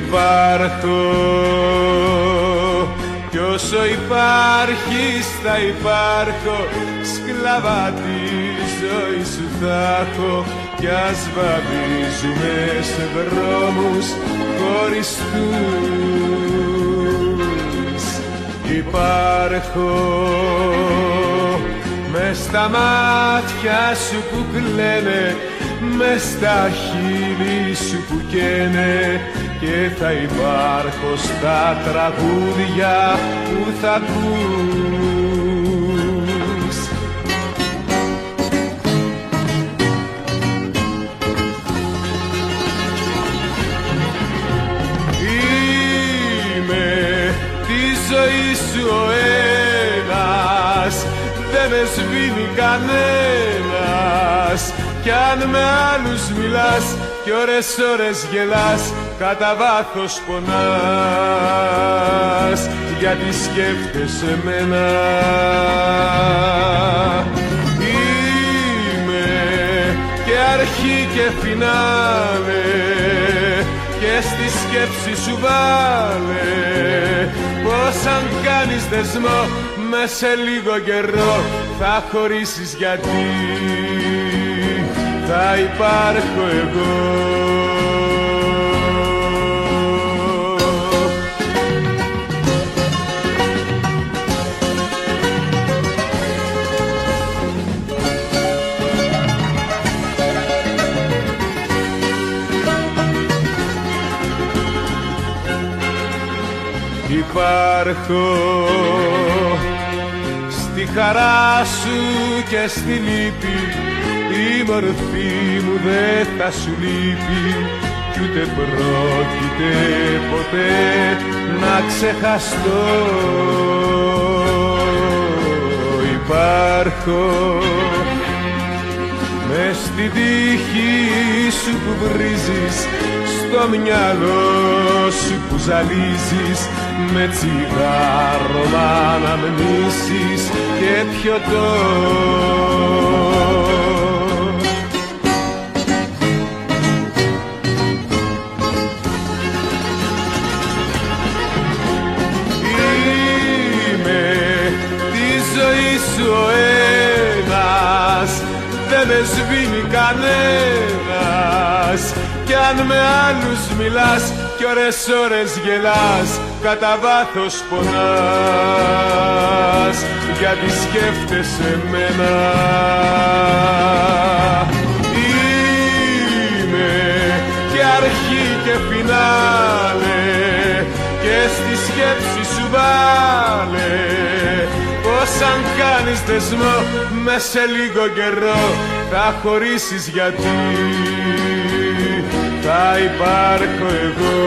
Υπάρχω κι όσο υπάρχεις θα υπάρχω, σκλάβα τη ζωή σου θα έχω, κι ας βαδίζουμε σε δρόμους χωριστούς. Υπάρχω μες στα μάτια σου που κλαίνε, μες στα χείλη σου που καίνε, και θα υπάρχω στα τραγούδια που θα ακούς. Είμαι τη ζωή σου ο ένας, δεν με σβήνει κανένας, κι αν με άλλους μιλάς κι ώρες γελάς, κατά βάθος πονάς, γιατί σκέφτεσαι εμένα. Είμαι και αρχή και φινάλε, και στη σκέψη σου βάλε πως αν κάνεις δεσμό μες σε λίγο καιρό θα χωρίσεις, γιατί θα υπάρχω εγώ. Υπάρχω στη χαρά σου και στη λύπη, η μορφή μου δεν θα σου λείπει, κι ούτε πρόκειται ποτέ να ξεχαστώ. Υπάρχω μες στην τύχη σου που βρίζεις, στο μυαλό σου που ζαλίζεις, με τσιγάρο να αναμνήσεις και πιωτό. Είμαι τη ζωή σου ο ένας, δεν με σβήνει κανένας, κι αν με άλλους μιλάς κι ώρες γελάς, κατά βάθος πονάς, γιατί σκέφτεσαι εμένα. Είμαι και αρχή και φινάλε, και στη σκέψη σου βάλε πως αν κάνεις δεσμό μες σε λίγο καιρό θα χωρίσεις, γιατί θα υπάρχω εγώ.